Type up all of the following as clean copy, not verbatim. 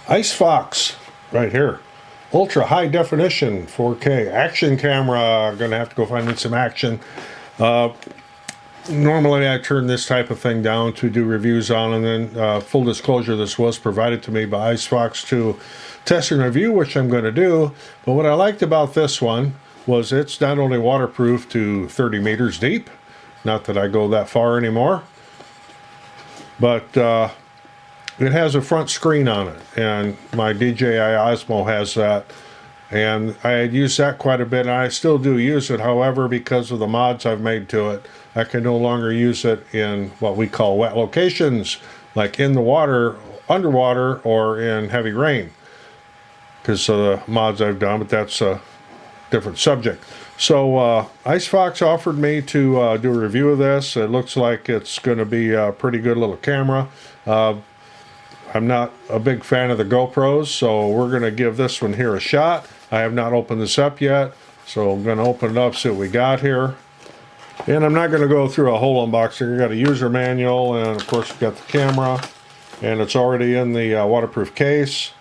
Icefox right here. Ultra high definition 4K action camera. Gonna have to go find me some action. Normally I turn this type of thing down to do reviews on, and then full disclosure, this was provided to me by Icefox to test and review, which I'm going to do. But what I liked about this one was it's not only waterproof to 30 meters deep, not that I go that far anymore, but it has a front screen on it, and my DJI Osmo has that, and I had used that quite a bit, and I still do use it. However, because of the mods I've made to it, I can no longer use it in what we call wet locations, like in the water, underwater, or in heavy rain, because of the mods I've done, but that's a different subject. So Icefox offered me to do a review of this. It looks like it's going to be a pretty good little camera. I'm not a big fan of the GoPros, so we're going to give this one here a shot. I have not opened this up yet, so I'm going to open it up, see what we got here. And I'm not going to go through a whole unboxing. You got a user manual, and of course you've got the camera, and it's already in the waterproof case.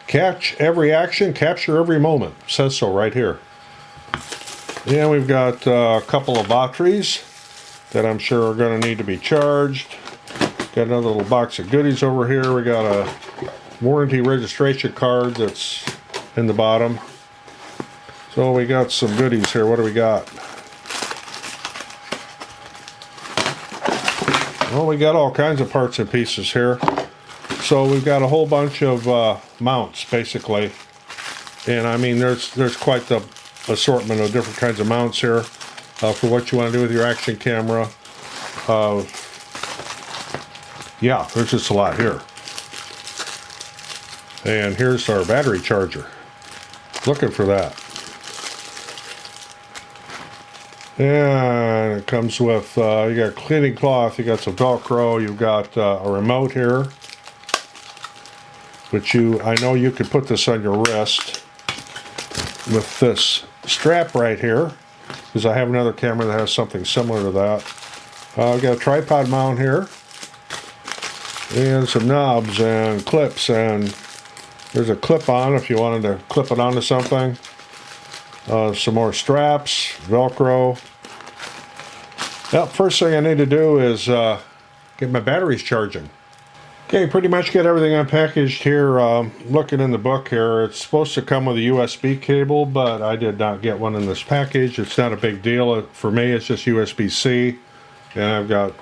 Catch every action, capture every moment. It says so right here. And we've got a couple of batteries that I'm sure are going to need to be charged. Got another little box of goodies over here. We got a warranty registration card that's in the bottom. So we got some goodies here. What do we got? Well, we got all kinds of parts and pieces here. So we've got a whole bunch of mounts, basically. And I mean, there's quite the assortment of different kinds of mounts here for what you want to do with your action camera. Yeah, there's just a lot here. And here's our battery charger. Looking for that. And it comes with, you got cleaning cloth, you got some Velcro, you've got a remote here. Which I know you could put this on your wrist with this strap right here, because I have another camera that has something similar to that. I've got a tripod mount here. And some knobs and clips, and there's a clip on if you wanted to clip it onto something. Some more straps, Velcro. Well, first thing I need to do is get my batteries charging. Okay, pretty much get everything unpackaged here. Looking in the book here, it's supposed to come with a USB cable, but I did not get one in this package. It's not a big deal. For me, it's just USB-C, and I've got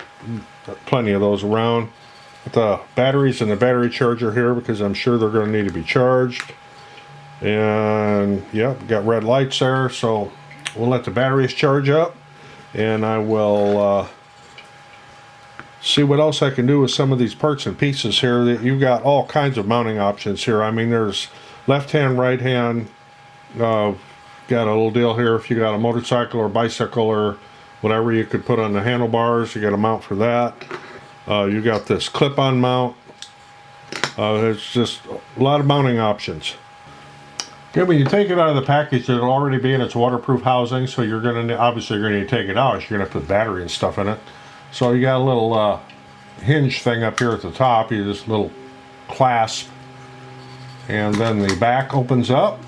plenty of those around. The batteries and the battery charger here, because I'm sure they're going to need to be charged. And yep, got red lights there, so we'll let the batteries charge up, and I will see what else I can do with some of these parts and pieces here. That you've got all kinds of mounting options here. I mean, there's left hand, right hand. Got a little deal here if you got a motorcycle or bicycle or whatever you could put on the handlebars. You got a mount for that. You got this clip-on mount. It's just a lot of mounting options. Okay, when you take it out of the package, it'll already be in its waterproof housing, so you're going to obviously you're going to take it out. You're going to put battery and stuff in it. So you got a little hinge thing up here at the top. You just little clasp, and then the back opens up,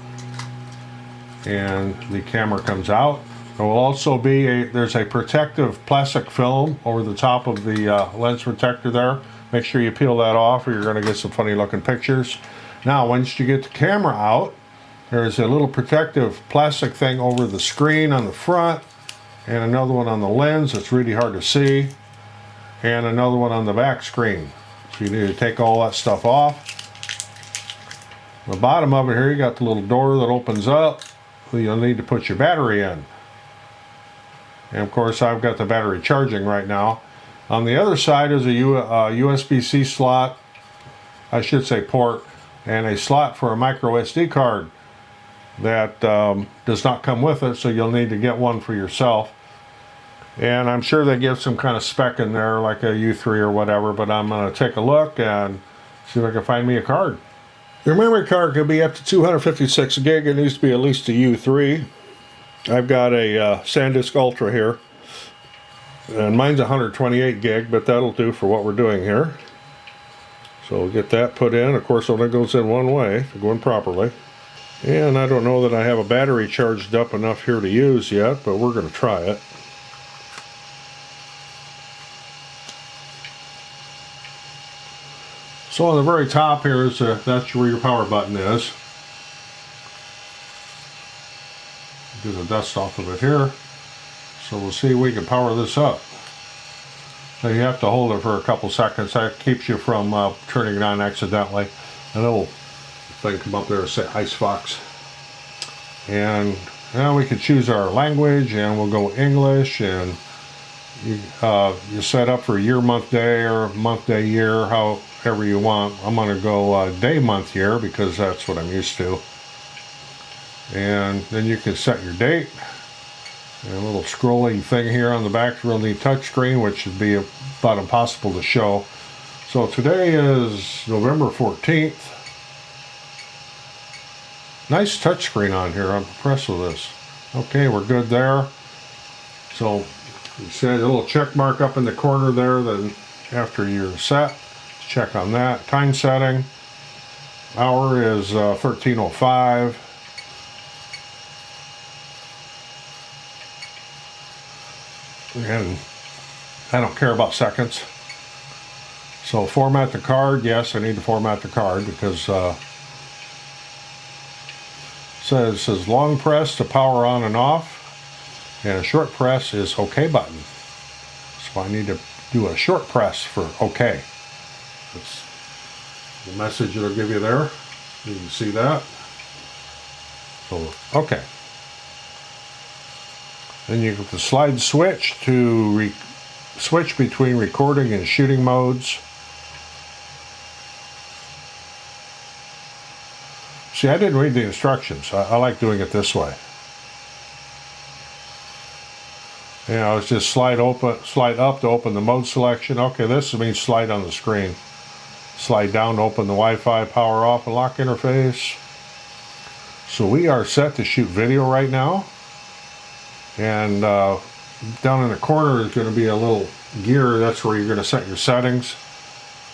and the camera comes out. There will also be there's a protective plastic film over the top of the lens protector there. Make sure you peel that off or you're going to get some funny looking pictures. Now once you get the camera out, there's a little protective plastic thing over the screen on the front, and another one on the lens that's really hard to see, and another one on the back screen. So you need to take all that stuff off. The bottom of it here, you got the little door that opens up. You'll need to put your battery in. And of course I've got the battery charging right now. On the other side is a USB-C slot, I should say port, and a slot for a micro SD card that does not come with it, so you'll need to get one for yourself. And I'm sure they give some kind of spec in there like a U3 or whatever, but I'm going to take a look and see if I can find me a card. Your memory card could be up to 256 gig. It needs to be at least a U3. I've got a SanDisk Ultra here, and mine's 128 gig, but that'll do for what we're doing here. So we'll get that put in. Of course, it only goes in one way, going properly. And I don't know that I have a battery charged up enough here to use yet, but we're going to try it. So on the very top here is that's where your power button is. Do the dust off of it here. So we'll see if we can power this up. So you have to hold it for a couple seconds. That keeps you from turning it on accidentally. A little thing come up there and say Icefox. And now we can choose our language, and we'll go English, and you set up for year, month, day, or month, day, year, however you want. I'm going to go day, month, year, because that's what I'm used to. And then you can set your date. And a little scrolling thing here on the back, real neat touchscreen, which would be about impossible to show. So today is November 14th. Nice touchscreen on here. I'm impressed with this. Okay, we're good there. So you see a little check mark up in the corner there. Then after you're set, check on that. Time setting. Hour is 13:05. And I don't care about seconds. So format the card. Yes, I need to format the card because it says long press to power on and off, and a short press is OK button. So I need to do a short press for OK. That's the message it'll give you there. You can see that. So OK. Then you get the slide switch to switch between recording and shooting modes. See, I didn't read the instructions. I like doing it this way. You know, it's just slide up to open the mode selection. Okay, this means slide on the screen. Slide down to open the Wi-Fi, power off, and lock interface. So we are set to shoot video right now. And down in the corner is going to be a little gear. That's where you're going to set your settings.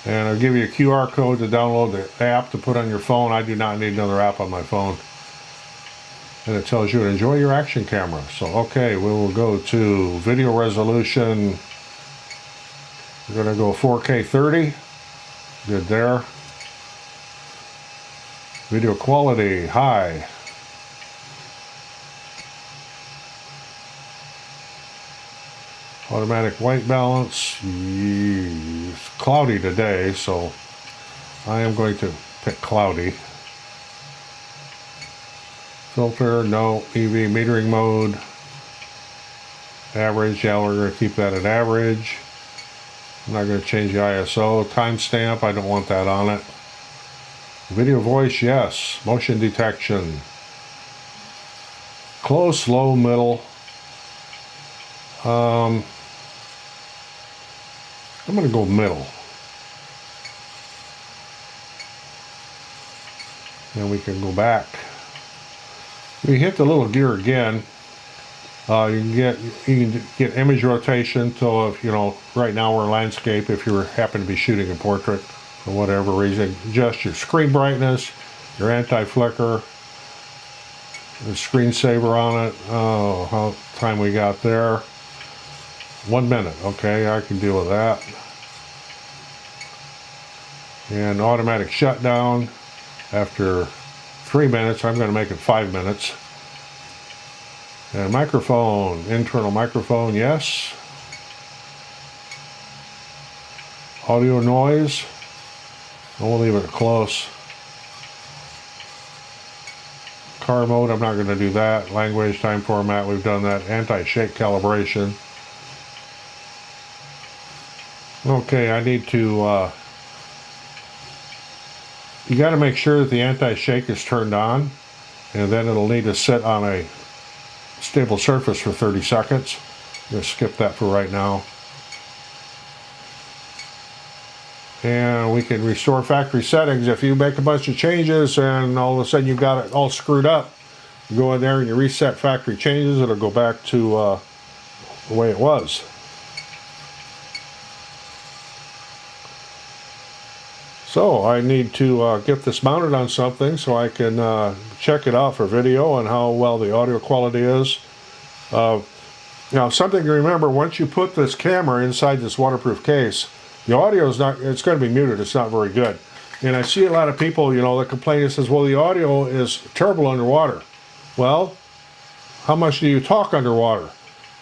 And I'll give you a QR code to download the app to put on your phone. I do not need another app on my phone. And it tells you to enjoy your action camera. So, okay, we will go to video resolution. We're going to go 4K 30. Good there. Video quality, high. Automatic white balance. It's cloudy today, so I am going to pick cloudy. Filter, no. EV metering mode. Average, yeah, we're going to keep that at average. I'm not going to change the ISO. Timestamp, I don't want that on it. Video voice, yes. Motion detection. Close, low, middle. I'm going to go middle. Then we can go back. We hit the little gear again. You can get image rotation. So if right now we're in landscape. If you happen to be shooting a portrait for whatever reason, adjust your screen brightness, your anti-flicker, the screensaver on it. Oh, how time we got there? 1 minute. Okay, I can deal with that. And automatic shutdown after 3 minutes. I'm going to make it 5 minutes. And microphone, internal microphone, yes. Audio noise, we'll leave it close. Car mode, I'm not going to do that. Language, time format, we've done that. Anti-shake calibration. Okay, I need to, you got to make sure that the anti-shake is turned on, and then it'll need to sit on a stable surface for 30 seconds. I'm going to skip that for right now. And we can restore factory settings. If you make a bunch of changes and all of a sudden you've got it all screwed up, you go in there and you reset factory changes, it'll go back to the way it was. So I need to get this mounted on something so I can check it out for video and how well the audio quality is. Now, something to remember, once you put this camera inside this waterproof case, the audio is not, it's going to be muted, it's not very good. And I see a lot of people, you know, that complain and says, well, the audio is terrible underwater. Well, how much do you talk underwater?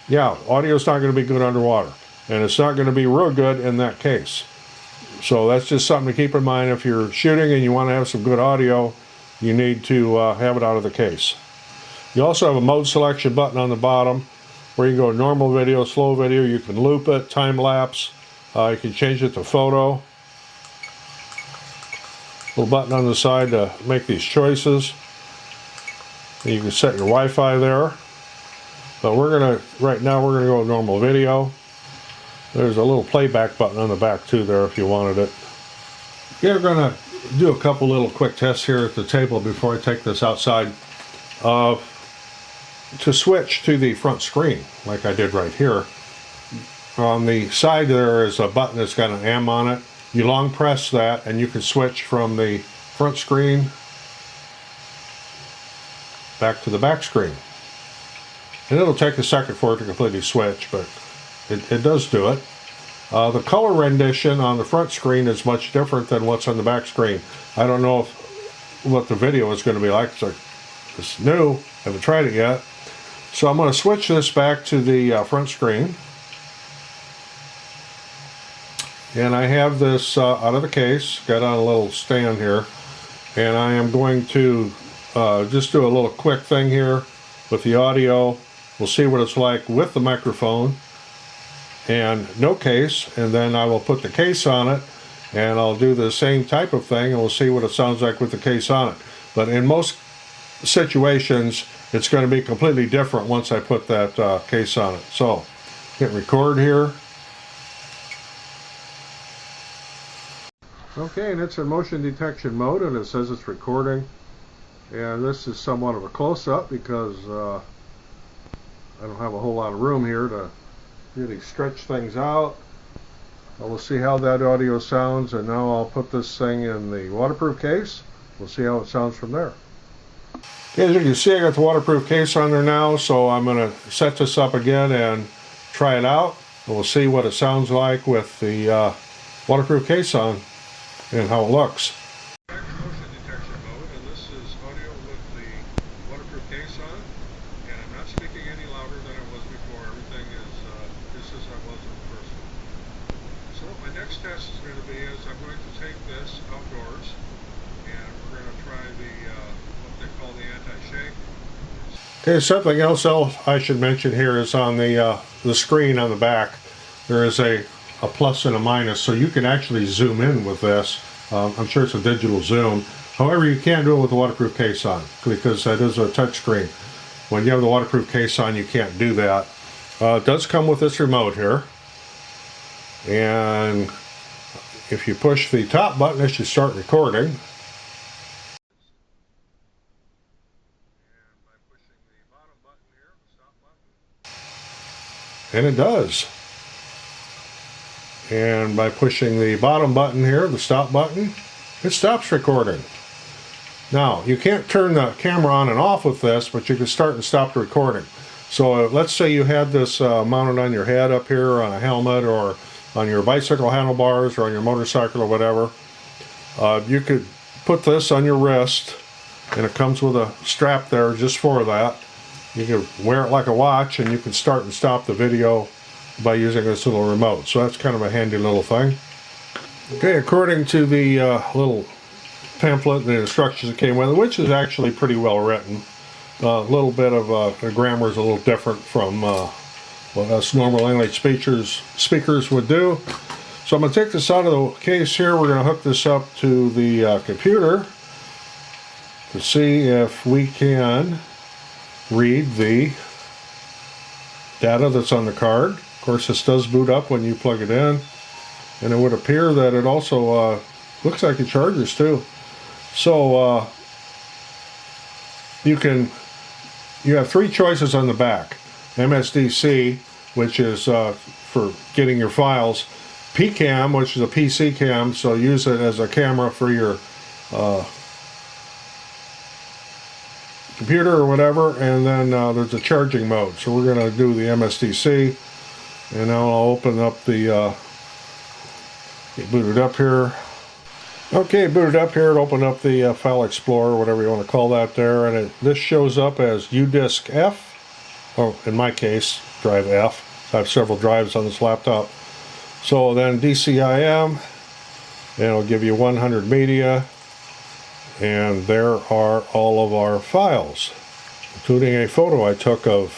Yeah, audio is not going to be good underwater, and it's not going to be real good in that case. So that's just something to keep in mind. If you're shooting and you want to have some good audio, you need to have it out of the case. You also have a mode selection button on the bottom where you can go normal video, slow video, you can loop it, time lapse, you can change it to photo. Little button on the side to make these choices. You can set your Wi-Fi there. But right now we're gonna go with normal video. There's a little playback button on the back too there if you wanted it. Yeah, we're gonna do a couple little quick tests here at the table before I take this outside. To switch to the front screen, like I did right here, on the side there is a button that's got an M on it. You long press that and you can switch from the front screen back to the back screen. And it'll take a second for it to completely switch, but it does do it. The color rendition on the front screen is much different than what's on the back screen. I don't know what the video is going to be like. It's new, haven't tried it yet. So I'm going to switch this back to the front screen. And I have this out of the case, got on a little stand here. And I am going to just do a little quick thing here with the audio. We'll see what it's like with the microphone and no case. And then I will put the case on it and I'll do the same type of thing and we'll see what it sounds like with the case on it. But in most situations, it's going to be completely different once I put that case on it. So, hit record here. Okay, and it's in motion detection mode, and it says it's recording. And this is somewhat of a close-up because I don't have a whole lot of room here to really stretch things out. We'll see how that audio sounds, and now I'll put this thing in the waterproof case. We'll see how it sounds from there. Okay, as you can see, I got the waterproof case on there now, so I'm going to set this up again and try it out. And we'll see what it sounds like with the waterproof case on and how it looks. Back to motion detection mode, and this is audio with the waterproof case on, and I'm not speaking any louder than I was before. Everything is just as I was in the first one. So what my next test is going to be is I'm going to take this outdoors, and we're going to try the what they call the anti-shake. Okay, something else I should mention here is on the screen on the back. There is a plus and a minus, so you can actually zoom in with this. I'm sure it's a digital zoom. However, you can't do it with the waterproof case on because that is a touch screen. When you have the waterproof case on, you can't do that. It does come with this remote here, and if you push the top button, it should start recording. And it does. And by pushing the bottom button here, the stop button, it stops recording. Now, you can't turn the camera on and off with this, but you can start and stop the recording. So let's say you had this mounted on your head up here on a helmet or on your bicycle handlebars or on your motorcycle or whatever. You could put this on your wrist, and it comes with a strap there just for that. You can wear it like a watch, and you can start and stop the video by using this little remote. So that's kind of a handy little thing. Okay, according to the little pamphlet, the instructions that came with it, which is actually pretty well written. A little bit of the grammar is a little different from what us normal English speakers would do. So I'm going to take this out of the case here. We're going to hook this up to the computer to see if we can read the data that's on the card. Of course, this does boot up when you plug it in, and it would appear that it also looks like it charges too. So you have three choices on the back: MSDC, which is for getting your files, PCam, which is a PC cam, so use it as a camera for your computer or whatever, and then there's a charging mode. So we're going to do the MSDC, and now I'll open up the get booted up here. Okay, booted up here, open up the File Explorer, whatever you want to call that there, and this shows up as UDisk F, or in my case, drive F. I have several drives on this laptop. So then DCIM, and it'll give you 100 media, and there are all of our files, including a photo I took of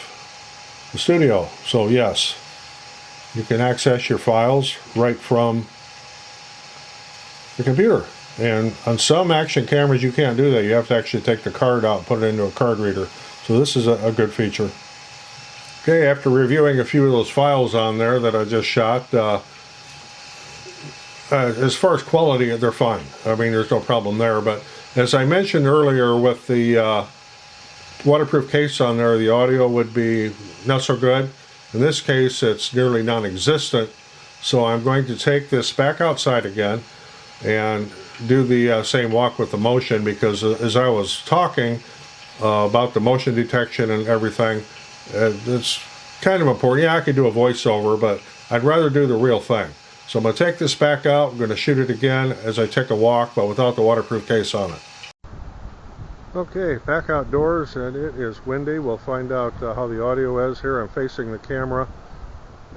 the studio. So yes, you can access your files right from the computer. And on some action cameras you can't do that. You have to actually take the card out and put it into a card reader. So this is a good feature. Okay, after reviewing a few of those files on there that I just shot, as far as quality, they're fine. I mean, there's no problem there. But as I mentioned earlier, with the waterproof case on there, the audio would be not so good. In this case, it's nearly non-existent. So I'm going to take this back outside again and do the same walk with the motion, because as I was talking about the motion detection and everything, it's kind of important. Yeah, I could do a voiceover, but I'd rather do the real thing. So I'm going to take this back out. I'm going to shoot it again as I take a walk, but without the waterproof case on it. Okay, back outdoors, and it is windy. We'll find out how the audio is here. I'm facing the camera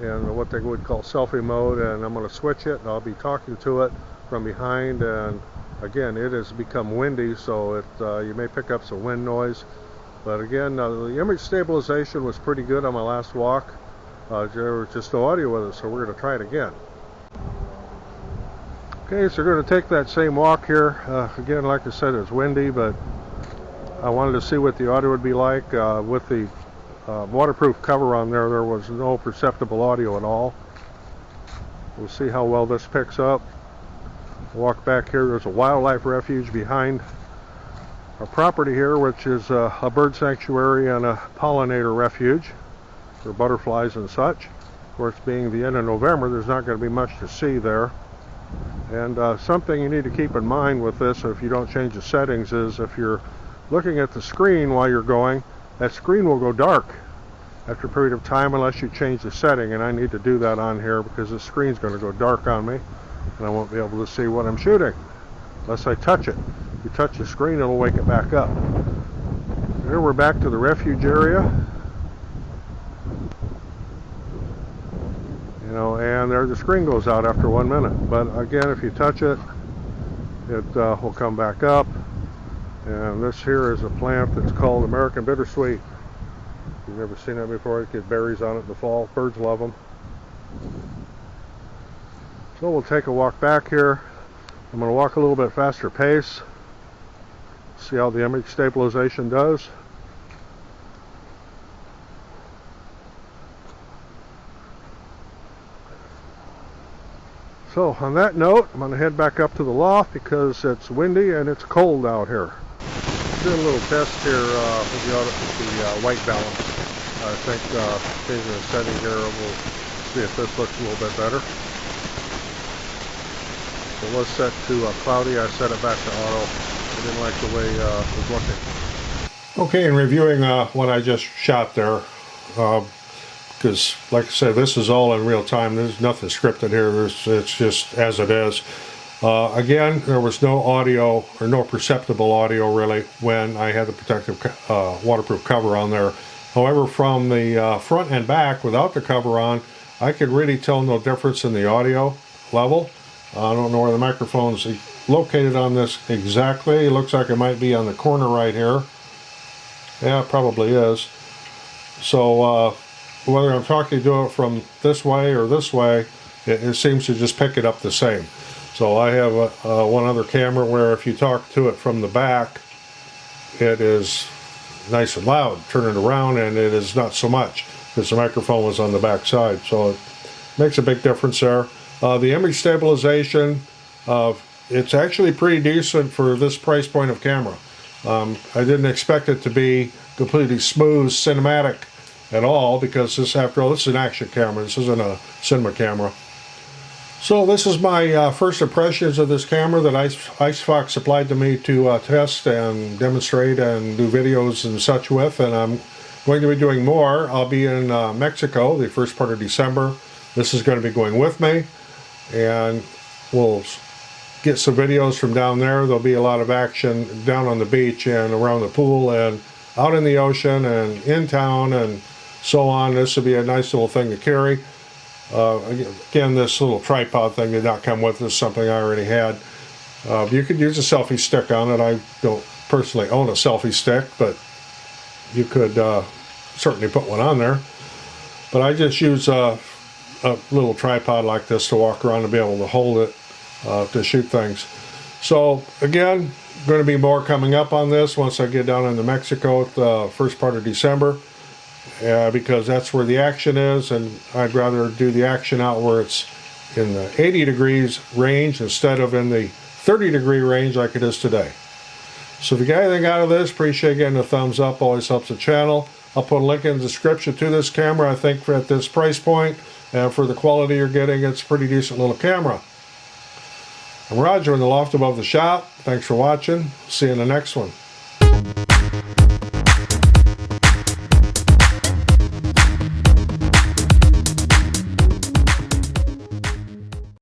in what they would call selfie mode, and I'm going to switch it, and I'll be talking to it from behind. And again, it has become windy, so you may pick up some wind noise. But again, the image stabilization was pretty good on my last walk. There was just no audio with it, so we're going to try it again. Okay, so we're going to take that same walk here. Again, like I said, it's windy, but I wanted to see what the audio would be like. With the waterproof cover on there, there was no perceptible audio at all. We'll see how well this picks up. Walk back here. There's a wildlife refuge behind our property here, which is a bird sanctuary and a pollinator refuge for butterflies and such. Of course, being the end of November, there's not going to be much to see there. And something you need to keep in mind with this, if you don't change the settings, is if you're looking at the screen while you're going, that screen will go dark after a period of time unless you change the setting. And I need to do that on here, because the screen's going to go dark on me and I won't be able to see what I'm shooting unless I touch it. If you touch the screen, it'll wake it back up. Here we're back to the refuge area. You know, and there the screen goes out after 1 minute. But again, if you touch it, it will come back up. And this here is a plant that's called American Bittersweet. If you've never seen that before, you get berries on it in the fall. Birds love them. So we'll take a walk back here. I'm going to walk a little bit faster pace. See how the image stabilization does. So on that note, I'm going to head back up to the loft because it's windy and it's cold out here. Do a little test here with the white balance. I think changing the setting here, we'll see if this looks a little bit better. So it was set to cloudy. I set it back to auto. I didn't like the way it was looking. Okay, in reviewing what I just shot there, because like I said, this is all in real time. There's nothing scripted here. It's just as it is. Again, there was no audio or no perceptible audio really when I had the protective waterproof cover on there. However, from the front and back without the cover on, I could really tell no difference in the audio level. I don't know where the microphone's located on this exactly. It looks like it might be on the corner right here. Yeah, it probably is. So whether I'm talking to it from this way or this way, it seems to just pick it up the same. So I have one other camera where if you talk to it from the back, it is nice and loud. Turn it around and it is not so much, because the microphone was on the back side. So it makes a big difference there. The image stabilization, it's actually pretty decent for this price point of camera. I didn't expect it to be completely smooth cinematic at all, because this, after all, this is an action camera. This isn't a cinema camera. So this is my first impressions of this camera that Icefox supplied to me to test and demonstrate and do videos and such with, and I'm going to be doing more. I'll be in Mexico the first part of December. This is going to be going with me, and we'll get some videos from down there. There'll be a lot of action down on the beach and around the pool and out in the ocean and in town and so on. This will be a nice little thing to carry. Again, this little tripod thing did not come with this, something I already had. You could use a selfie stick on it. I don't personally own a selfie stick, but you could certainly put one on there. But I just use a little tripod like this to walk around and be able to hold it to shoot things. So again, going to be more coming up on this once I get down into Mexico at the first part of December. Because that's where the action is, and I'd rather do the action out where it's in the 80 degrees range instead of in the 30-degree range like it is today. So if you got anything out of this, appreciate getting a thumbs up, always helps the channel. I'll put a link in the description to this camera. I think at this price point and for the quality you're getting, it's a pretty decent little camera. I'm Roger in the loft above the shop. Thanks for watching. See you in the next one.